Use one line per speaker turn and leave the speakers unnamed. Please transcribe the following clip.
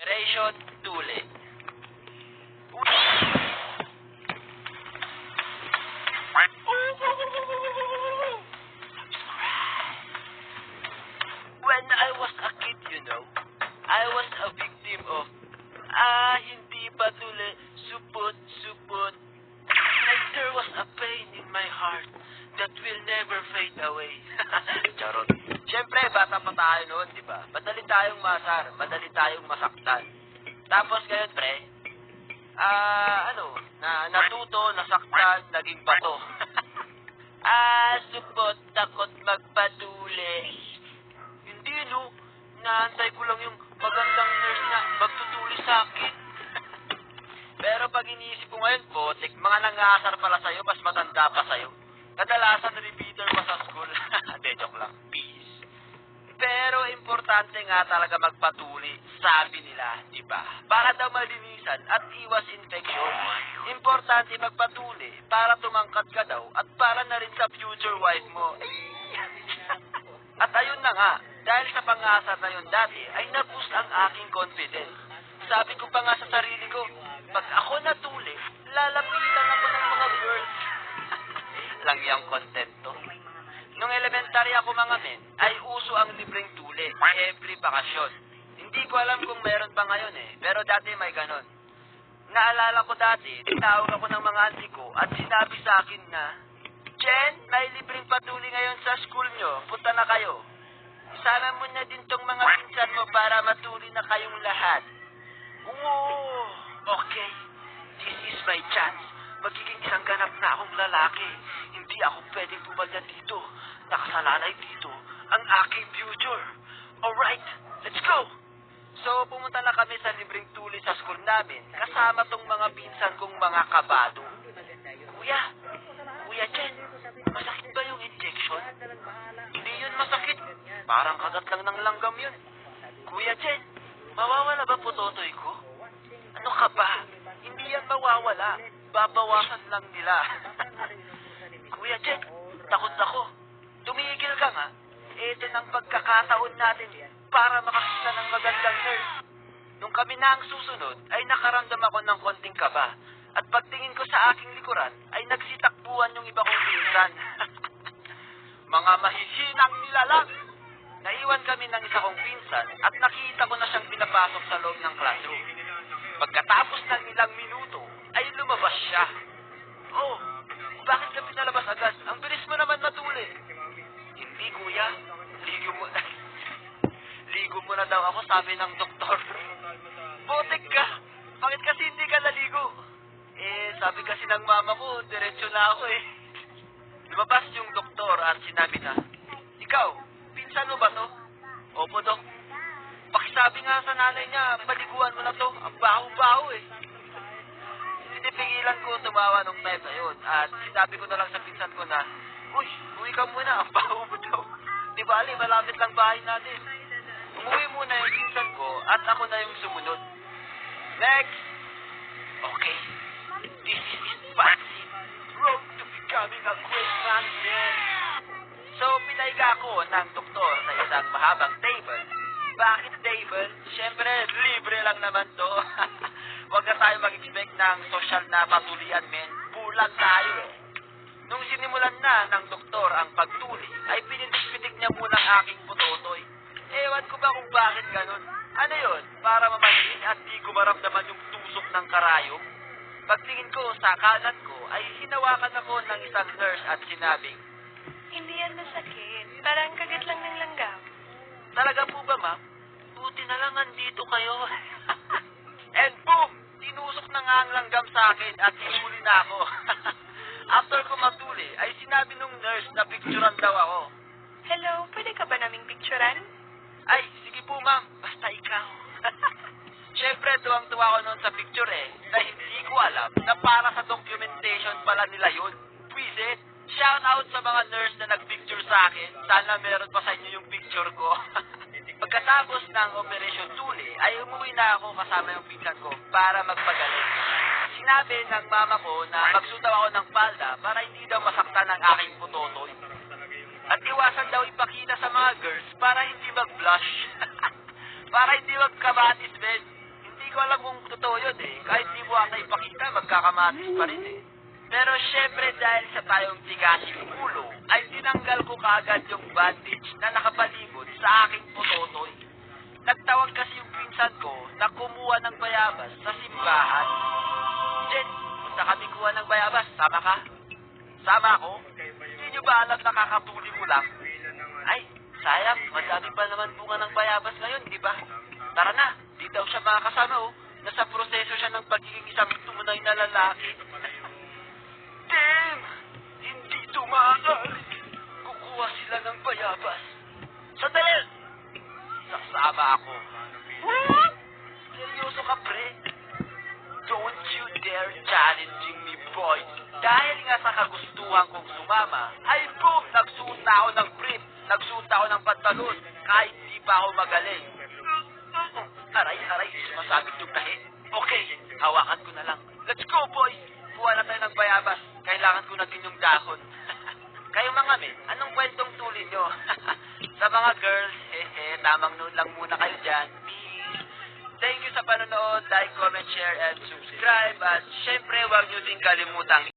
Operation Tule. When I was a kid, I was a victim of, hindi ba tuli, supot. And there was a pain in my heart that will never fade away. Charot. Siyempre, bata pa tayo noon, di ba? Madali tayong masar, madali tayong masaktan. Tapos ngayon, pre, natuto, nasaktan, naging bato. Supot, takot magpaduli. Hindi, no. Naantay ko lang yung magandang nurse na magtutuli sa akin. Pero pag iniisip ko ngayon, potek, mga nangasar pala sa'yo, mas matanda pa sa'yo. Kadalasan repeater pa sa school. Hindi, joke lang. Peace. Pero importante nga talaga magpatuli, sabi nila, di ba? Para daw malinisan at iwas infection. Importante magpatuli para tumangkat ka daw at para na rin sa future wife mo. At ayun na nga, dahil sa pangasar na yun dati, ay naboost ang aking confidence. Sabi ko pa nga sa sarili ko, pag ako natuli, lalapitan ako ng mga girls. Lang yung content to. Nung elementary ako mga men, ay uso ang libreng tuli every bakasyon. Hindi ko alam kung meron pa ngayon pero dati may ganon. Naalala ko dati, tinawag ako ng mga auntie ko at sinabi sa akin na, Jen, may libreng patuli ngayon sa school nyo, punta na kayo. Isama mo na din tong mga pinsan mo para matuli na kayong lahat. Oo, okay. This is my chance. Magiging isang ganap na akong lalaki. Hindi ako pwedeng pumalya dito. Nakasalalay dito ang aking future. Alright, let's go! So, pumunta na kami sa libreng tuli sa school namin kasama tong mga pinsan kong mga kabado. Kuya Jen, masakit ba yung injection? Hindi yun masakit. Parang kagat lang ng langgam yun. Kuya Jen, mawawala ba putotoy ko? Ano ka ba? Hindi yan mawawala. Babawasan lang nila. Kuya Jen, takot ako. Tumigil ka nga. Ito ng pagkakataon natin para makakita ng magandang nurse. Nung kami na ang susunod, ay nakaramdam ako ng konting kaba. At pagtingin ko sa aking likuran, ay nagsitakbuhan yung iba kong pinsan. Mga mahihinang nilalang! Naiwan kami ng isa kong pinsan at nakita ko na siyang pinapasok sa loob ng classroom. Pagkatapos ng ilang minuto, ay lumabas siya. Oh, bakit ka pinalabas agad? Ang bilis mo naman matuli. Hindi, kuya. Ligo mo na daw ako, sabi ng doktor. Botek ka! Bakit kasi hindi ka naligo? Sabi kasi ng mama ko, diretsyo na ako Lumabas yung doktor at sinabi na, Ikaw, pinsan mo ba to? Opo, dok. Pakisabi nga sa nanay niya, paliguan mo na to. Ang baho-baho Hindi pigilan ko tumawa nung time na yun. At sinabi ko na lang sa pinsan ko na, uwi ka muna, ang baho mo daw. Di bali, malapit lang bahay natin. Umuwi muna yung pinsan ko at ako na yung sumunod. Next! Okay. This is Patsy. Road to becoming a great man, man. So, pinaiga ako ng doktor sa isang mahabang table. Bakit table? Siyempre, libre lang naman to. Huwag na tayo mag-expect ng social na patulian, men. Bulag tayo Nung sinimulan na ng doktor ang pagtuli, ay pinindik-pitik niya muna ang aking putotoy. Ewan ko ba kung bakit ganun? Ano yun? Para mamayin at di ko maramdaman yung tusok ng karayom? Pagtingin ko sa kanan ko, ay hinawakan ako ng isang nurse at sinabing,
Hindi yan masakit. Parang kagat lang ng langgam.
Talaga po ba, ma'am? Buti na lang andito kayo. And boom! Tinusok na nga ang langgam sa akin at hinuli na ako. After ko matuli, ay sinabi nung nurse na picturean daw ako.
Hello, pwede ka ba naming picturean?
Ay, sige po ma'am, basta ikaw. Siyempre, tuwang-tuwa ko noon sa picture na hindi ko alam na para sa documentation pala nila yun. Pwisit, shout out sa mga nurse na nagpicture sa akin. Sana meron pa sa inyo yung picture ko. Pagkatapos ng Operation Tuli, ay umuwi na ako kasama yung pinsan ko para magpagaling. Sinabi ng mama ko na magsuot ako ng palda para hindi daw masaktan ang aking putotoy. At iwasan daw ipakita sa mga girls para hindi mag-blush. Para hindi magkabatis, Ben. ko alam kung totoo yun eh. Kahit di mo ata ipakita, magkakamatis pa rin eh. Pero syempre dahil sa tayong tigasing ulo, ay tinanggal ko kaagad yung bandage na nakabalibot sa aking putotoy. Nagtawag kasi yung pinsan ko na kumuha ng bayabas sa simbahan. Jen, punta kami kuha ng bayabas. Sama ka? Sama ako? Hindi nyo ba alam nakakatuli mo lang? Ay, sayang. Madami pa naman bunga ng bayabas ngayon, di ba? Tara na. Di daw siya makakasama, oh. Nasa proseso siya ng pagiging isang tunay na lalaki. Damn! Hindi ito maaari. Kukuha sila ng bayabas. Sandali! Sasama ako. What? Seryoso ka, pre? Don't you dare challenging me, boy. Dahil nga sa kagustuhan kong sumama, ay boom! Nagsuot na ako ng brief. Nagsuot ako ng pantalon. Kahit di pa ako magaling. Aray, sumasabit yung tahi. Okay, hawakan ko na lang. Let's go, boys! Kuha na tayo ng bayabas. Kailangan ko na din yung dahon. Kayo mga men, anong kwentong tulin nyo? Sa mga girls, tamang noon lang muna kayo dyan. Peace! Thank you sa panonood. Like, comment, share, and subscribe. At syempre, huwag nyo din kalimutang